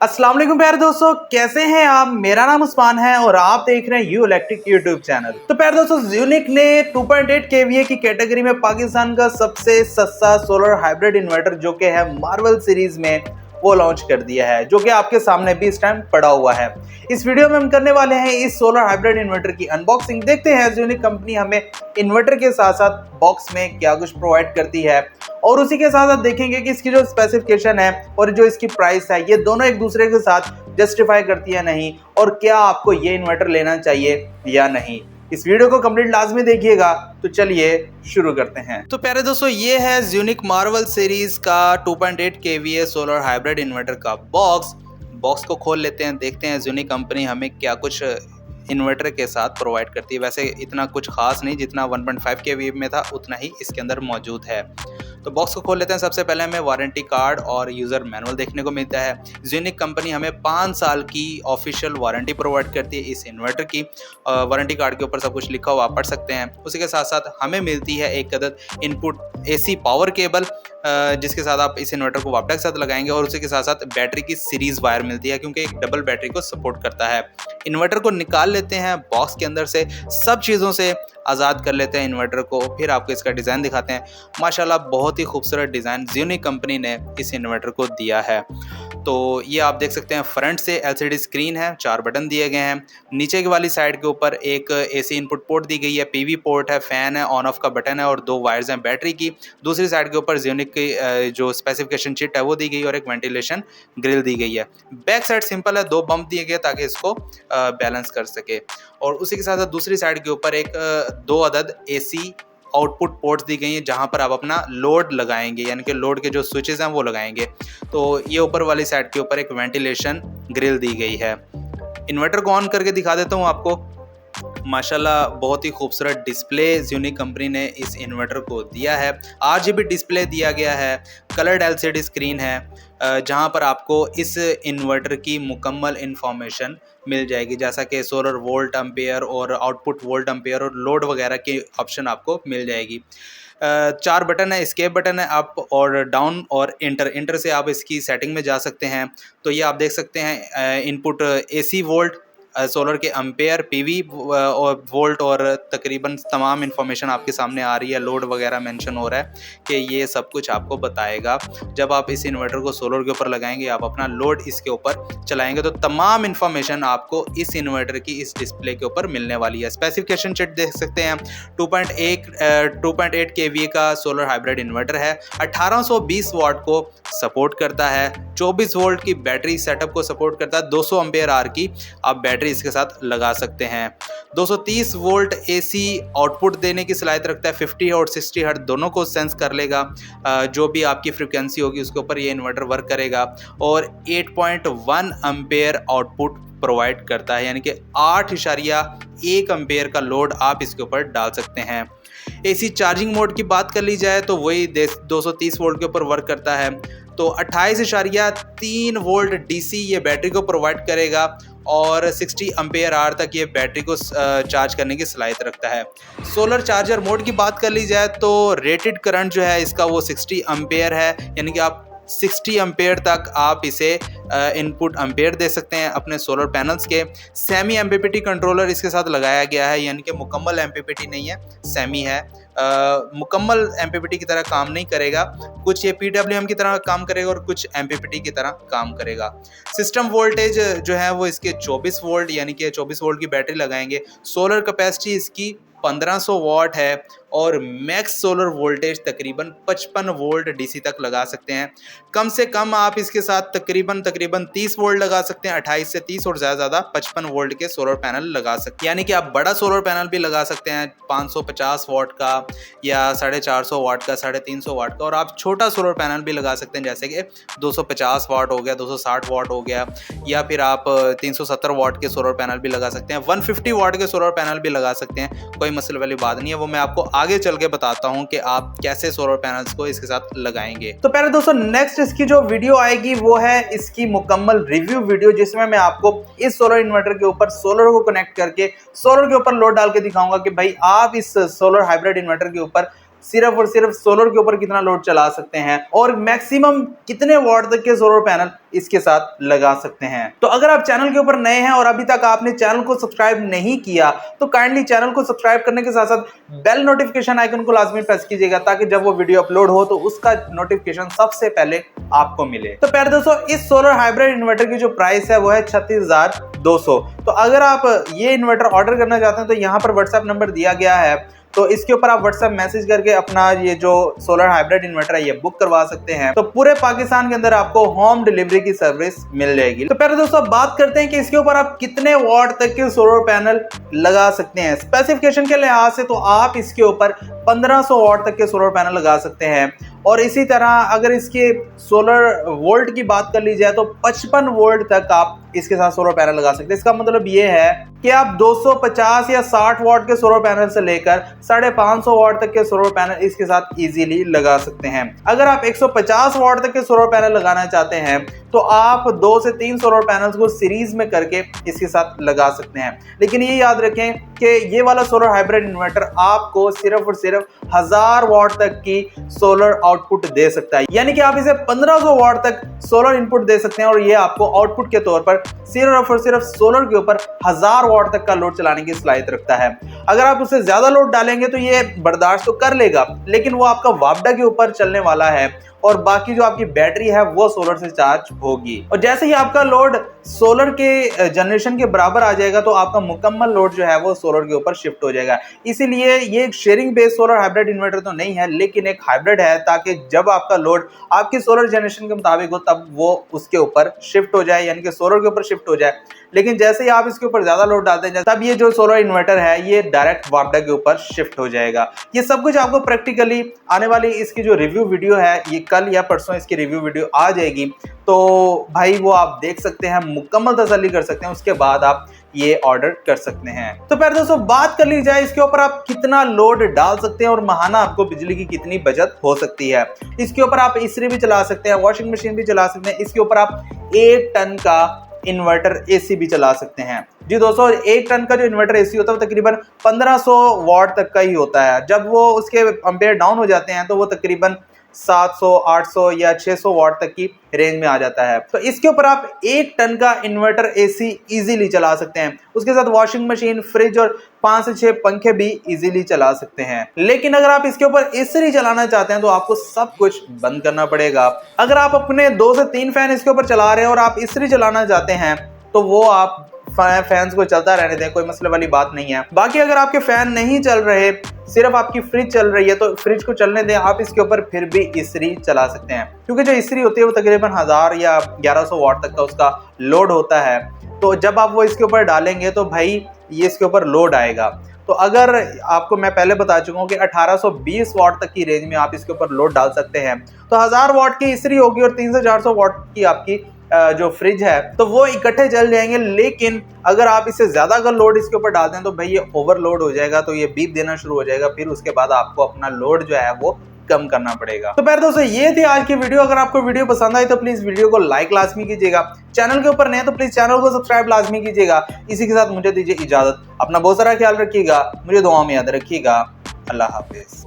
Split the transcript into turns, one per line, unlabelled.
अस्सलाम वालेकुम प्यारे दोस्तों, कैसे हैं आप। मेरा नाम उस्मान है और आप देख रहे हैं यू इलेक्ट्रिक यूट्यूब चैनल। तो प्यारे दोस्तों, ज़्यूनिक ने 2.8 केवीए की कैटेगरी में पाकिस्तान का सबसे सस्ता सोलर हाइब्रिड इन्वर्टर जो कि है मार्वल सीरीज में वो लॉन्च कर दिया है, जो कि आपके सामने भी इस टाइम पड़ा हुआ है। इस वीडियो में हम करने वाले हैं इस सोलर हाइब्रिड इन्वर्टर की अनबॉक्सिंग। देखते हैं ज़्यूनिक कंपनी हमें इन्वर्टर के साथ साथ बॉक्स में क्या कुछ प्रोवाइड करती है, और उसी के साथ साथ देखेंगे कि इसकी जो स्पेसिफिकेशन है और जो इसकी प्राइस है ये दोनों एक दूसरे के साथ जस्टिफाई करती है नहीं, और क्या आपको ये इन्वर्टर लेना चाहिए या नहीं। इस वीडियो को कंप्लीट लाजमी देखिएगा। तो चलिए शुरू करते हैं। तो प्यारे दोस्तों, ये है ज़्यूनिक मार्वल सीरीज का 2.8 केवीए सोलर हाइब्रिड इन्वर्टर का बॉक्स को खोल लेते हैं, देखते हैं ज़्यूनिक कंपनी हमें क्या कुछ इन्वर्टर के साथ प्रोवाइड करती है। वैसे इतना कुछ खास नहीं, जितना 1.5 केवीए में था उतना ही इसके अंदर मौजूद है। तो बॉक्स को खोल लेते हैं। सबसे पहले हमें वारंटी कार्ड और यूज़र मैनुअल देखने को मिलता है। ज़्यूनिक कंपनी हमें 5 साल की ऑफिशियल वारंटी प्रोवाइड करती है इस इन्वर्टर की। वारंटी कार्ड के ऊपर सब कुछ लिखा हुआ आप पढ़ सकते हैं। उसी के साथ साथ हमें मिलती है एक अदद इनपुट एसी पावर केबल, जिसके साथ आप इस इन्वर्टर को वापडा के साथ लगाएंगे, और उसी के साथ साथ बैटरी की सीरीज वायर मिलती है, क्योंकि एक डबल बैटरी को सपोर्ट करता है। इन्वर्टर को निकाल लेते हैं बॉक्स के अंदर से, सब चीज़ों से आज़ाद कर लेते हैं इन्वर्टर को। फिर आपको इसका डिज़ाइन दिखाते हैं। माशाल्लाह बहुत ही खूबसूरत डिज़ाइन ज़्यूनिक कंपनी ने इस इन्वर्टर को दिया है। तो ये आप देख सकते हैं, फ्रंट से एलसीडी स्क्रीन है, 4 बटन दिए गए हैं। नीचे की वाली साइड के ऊपर एक एसी इनपुट पोर्ट दी गई है, पीवी पोर्ट है, फ़ैन है, ऑन ऑफ का बटन है और 2 वायर्स हैं बैटरी की। दूसरी साइड के ऊपर ज़्यूनिक की जो स्पेसिफिकेशन शीट है वो दी गई है और एक वेंटिलेशन ग्रिल दी गई है। बैक साइड सिंपल है, 2 बम्प दिए गए ताकि इसको बैलेंस कर सके। और उसी के साथ साथ दूसरी साइड के ऊपर एक 2 अदद एसी आउटपुट पोर्ट्स दी गई हैं, जहां पर आप अपना लोड लगाएंगे, यानी कि लोड के जो स्विचेस हैं वो लगाएंगे। तो ये ऊपर वाली साइड के ऊपर एक वेंटिलेशन ग्रिल दी गई है। इन्वर्टर को ऑन करके दिखा देता हूँ आपको। माशाल्लाह बहुत ही खूबसूरत डिस्प्ले ज़्यूनिक कंपनी ने इस इन्वर्टर को दिया है। आरजीबी डिस्प्ले दिया गया है, कलर्ड एलसीडी स्क्रीन है, जहां पर आपको इस इन्वर्टर की मुकम्मल इंफॉर्मेशन मिल जाएगी, जैसा कि सोलर वोल्ट एम्पेयर और आउटपुट वोल्ट एम्पेयर और लोड वगैरह की ऑप्शन आपको मिल जाएगी। 4 बटन है, एस्केप बटन है, अप और डाउन और इंटर से आप इसकी सेटिंग में जा सकते हैं। तो ये आप देख सकते हैं, इनपुट एसी वोल्ट, सोलर के एम्पेयर, पीवी और वोल्ट, और तकरीबन तमाम इन्फॉर्मेशन आपके सामने आ रही है। लोड वगैरह मेंशन हो रहा है कि ये सब कुछ आपको बताएगा। जब आप इस इन्वर्टर को सोलर के ऊपर लगाएंगे, आप अपना लोड इसके ऊपर चलाएंगे, तो तमाम इन्फॉर्मेशन आपको इस इन्वर्टर की इस डिस्प्ले के ऊपर मिलने वाली है। स्पेसिफिकेशन शीट देख सकते हैं, 2.8 केवीए का सोलर हाइब्रिड इन्वर्टर है, 1820 वाट को सपोर्ट करता है, 24 वोल्ट की बैटरी सेटअप को सपोर्ट करता है, 200 एम्पेयर आवर की आप बैटरी इसके साथ लगा सकते हैं। 230 वोल्ट एसी आउटपुट देने की सलाहियत रखता है, 50 और 60 हर्ट्ज दोनों को सेंस कर लेगा। जो भी आपकी फ्रिक्वेंसी होगी उसके ऊपर ये इन्वर्टर वर्क करेगा, और 8.1 एम्पेयर आउटपुट प्रोवाइड करता है, यानी कि 8.1 एम्पेयर का लोड आप इसके ऊपर डाल सकते हैं। एसी चार्जिंग मोड की बात कर ली जाए तो वही 230 वोल्ट के ऊपर वर्क करता है। तो 28.3 वोल्ट डीसी ये बैटरी को प्रोवाइड करेगा, और 60 एम्पेयर आवर तक ये बैटरी को चार्ज करने की सलाहियत रखता है। सोलर चार्जर मोड की बात कर ली जाए तो रेटेड करंट जो है इसका वो 60 एम्पेयर है, यानी कि आप 60 एम्पेयर तक आप इसे इनपुट एम्पेयर दे सकते हैं अपने सोलर पैनल्स के। सेमी एमपीपीटी कंट्रोलर इसके साथ लगाया गया है, यानी कि मुकम्मल एमपीपीटी नहीं है, सेमी है। मुकम्मल एमपीपीटी की तरह काम नहीं करेगा, कुछ ये पीडब्ल्यूएम की तरह काम करेगा और कुछ एमपीपीटी की तरह काम करेगा। सिस्टम वोल्टेज जो है वो इसके 24 वोल्ट, यानी कि 24 वोल्ट की बैटरी लगाएंगे। सोलर कैपेसिटी इसकी 1500 वाट है, और मैक्स सोलर वोल्टेज तकरीबन 55 वोल्ट डीसी तक लगा सकते हैं। कम से कम आप इसके साथ तकरीबन 30 वोल्ट लगा सकते हैं, 28 से 30, और ज़्यादा 55 वोल्ट के सोलर पैनल लगा सकते हैं। यानी कि आप बड़ा सोलर पैनल भी लगा सकते हैं 550 वाट का, या 450 वाट का, 350 वाट का, और आप छोटा सोलर पैनल भी लगा सकते हैं, जैसे कि 250 वाट हो गया, 260 वाट हो गया, या फिर आप 370 वाट के सोलर पैनल भी लगा सकते हैं, 150 वाट के सोलर पैनल भी लगा सकते हैं। कोई मसले वाली बात नहीं है, वो मैं आपको आगे चल के बताता हूं कि आप कैसे सोलर पैनल्स को इसके साथ लगाएंगे। तो पहले दोस्तों, नेक्स्ट इसकी जो वीडियो आएगी वो है इसकी मुकम्मल रिव्यू वीडियो, जिसमें मैं आपको इस सोलर इन्वर्टर के ऊपर सोलर को कनेक्ट करके सोलर के ऊपर लोड डाल के दिखाऊंगा कि भाई आप इस सोलर हाइब्रिड इन्वर्टर के ऊपर सिर्फ और सिर्फ सोलर के ऊपर कितना लोड चला सकते हैं और मैक्सिमम कितने वॉट तक के सोलर पैनल इसके साथ लगा सकते हैं। तो अगर आप चैनल के ऊपर नए हैं और अभी तक आपने चैनल को सब्सक्राइब नहीं किया तो काइंडली चैनल को सब्सक्राइब करने के साथ साथ बेल नोटिफिकेशन आइकन को लाजमी प्रेस कीजिएगा ताकि जब वो वीडियो अपलोड हो तो उसका नोटिफिकेशन सबसे पहले आपको मिले। तो प्यारे दोस्तों, इस सोलर हाइब्रिड इन्वर्टर की जो प्राइस है वो है 36,200। तो अगर आप ये इन्वर्टर ऑर्डर करना चाहते हैं तो यहाँ पर व्हाट्सएप नंबर दिया गया है, तो इसके ऊपर आप व्हाट्सएप मैसेज करके अपना ये जो सोलर हाइब्रिड इन्वर्टर है ये बुक करवा सकते हैं। तो पूरे पाकिस्तान के अंदर आपको होम डिलीवरी की सर्विस मिल जाएगी। तो पहले दोस्तों बात करते हैं कि इसके ऊपर आप कितने वॉट तक के सोलर पैनल लगा सकते हैं। स्पेसिफिकेशन के लिहाज से तो आप इसके ऊपर 1500 वॉट तक के सोलर पैनल लगा सकते हैं और इसी तरह अगर इसके सोलर वोल्ट की बात कर ली जाए तो 55 वोल्ट तक आप इसके साथ सोलर पैनल लगा सकते हैं। इसका मतलब ये है कि आप 250 या 60 वॉट के सोलर पैनल से लेकर 550 वॉट तक के सोलर पैनल इसके साथ इजीली लगा सकते हैं। अगर आप 150 वॉट तक के सोलर पैनल लगाना चाहते हैं तो आप 2 से 3 सोलर पैनल्स को सीरीज में करके इसके साथ लगा सकते हैं। लेकिन ये याद रखें कि ये वाला सोलर हाइब्रिड इन्वर्टर आपको सिर्फ और सिर्फ 1000 वॉट तक की सोलर आउटपुट दे सकता है, यानी कि आप इसे 1500 वॉट तक सोलर इनपुट दे सकते हैं और ये आपको आउटपुट के तौर पर सिर्फ और सिर्फ सोलर के ऊपर 1000 वॉट तक का लोड चलाने की सलाहियत रखता है। अगर आप उससे ज्यादा लोड डालेंगे तो ये बर्दाश्त तो कर लेगा, लेकिन वो आपका वापडा के ऊपर चलने वाला है और बाकी जो आपकी बैटरी है वो सोलर से चार्ज होगी। और जैसे ही आपका लोड सोलर के जनरेशन के बराबर आ जाएगा तो आपका मुकम्मल लोड जो है वो सोलर के ऊपर शिफ्ट हो जाएगा। इसीलिए ये एक sharing based solar hybrid inverter तो नहीं है, लेकिन एक हाइब्रिड है ताकि जब आपका लोड आपकी सोलर जनरेशन के मुताबिक हो तब वो उसके ऊपर शिफ्ट हो जाए, यानी कि सोलर के ऊपर शिफ्ट हो जाए। लेकिन जैसे ही आप इसके ऊपर ज्यादा लोड डालते हैं तब ये जो सोलर इन्वर्टर है ये डायरेक्ट वापडा के ऊपर शिफ्ट हो जाएगा। ये सब कुछ आपको प्रैक्टिकली आने वाली इसकी जो रिव्यू वीडियो है ये कल या परसों इसकी रिव्यू वीडियो आ जाएगी, तो भाई वो आप देख सकते हैं, मुकम्मल तसल्ली कर सकते हैं, उसके बाद आप ये ऑर्डर कर सकते हैं। तो फिर दोस्तों बात कर ली जाए इसके ऊपर आप कितना लोड डाल सकते हैं और महाना आपको बिजली की कितनी बचत हो सकती है। इसके ऊपर आप इस्त्री भी चला सकते हैं, वॉशिंग मशीन भी चला सकते हैं, इसके ऊपर आप 1 टन का इन्वर्टर एसी भी चला सकते हैं। जी दोस्तों, 1 टन का जो इन्वर्टर एसी होता है वो तकरीबन 1500 वॉट तक का ही होता है। जब वो उसके एम्पेयर डाउन हो जाते हैं तो वो तकरीबन 700, 800 या 600 वॉट तक की रेंज में आ जाता है। तो इसके ऊपर आप 1 टन का इन्वर्टर एसी इजीली चला सकते हैं। उसके साथ वॉशिंग मशीन, फ्रिज और 5 से 6 पंखे भी इजीली चला सकते हैं। लेकिन अगर आप इसके ऊपर इस्त्री चलाना चाहते हैं तो आपको सब कुछ बंद करना पड़ेगा। अगर आप अपने 2 से 3 फैन इसके ऊपर चला रहे हैं और आप इस्त्री चलाना चाहते हैं तो वो आप फैंस को चलता रहने दें, कोई मसले वाली बात नहीं है। बाकी अगर आपके फैन नहीं चल रहे, सिर्फ आपकी फ्रिज चल रही है तो फ्रिज को चलने दें, आप इसके ऊपर फिर भी इस्त्री चला सकते हैं, क्योंकि जो इस्त्री होती है वो तकरीबन 1000 या 1100 वॉट तक का उसका लोड होता है। तो जब आप वो इसके ऊपर डालेंगे तो भाई ये इसके ऊपर लोड आएगा। तो अगर आपको मैं पहले बता चुका हूँ कि 1820 वॉट तक की रेंज में आप इसके ऊपर लोड डाल सकते हैं, तो 1000 वॉट की इस्त्री होगी और 300 से 400 वॉट की आपकी जो फ्रिज है तो वो इकट्ठे चल जाएंगे। लेकिन अगर आप इससे ज्यादा अगर लोड इसके ऊपर डालते हैं तो भाई ये ओवरलोड हो जाएगा, तो ये बीप देना शुरू हो जाएगा, फिर उसके बाद आपको अपना लोड जो है वो कम करना पड़ेगा। तो फिर दोस्तों ये थी आज की वीडियो। अगर आपको वीडियो पसंद आई तो प्लीज वीडियो को लाइक लाजमी कीजिएगा, चैनल के ऊपर नए तो प्लीज चैनल को सब्सक्राइब लाजमी कीजिएगा। इसी के साथ मुझे दीजिए इजाजत, अपना बहुत सारा ख्याल रखिएगा, मुझे दुआ में याद रखिएगा। अल्लाह हाफिज।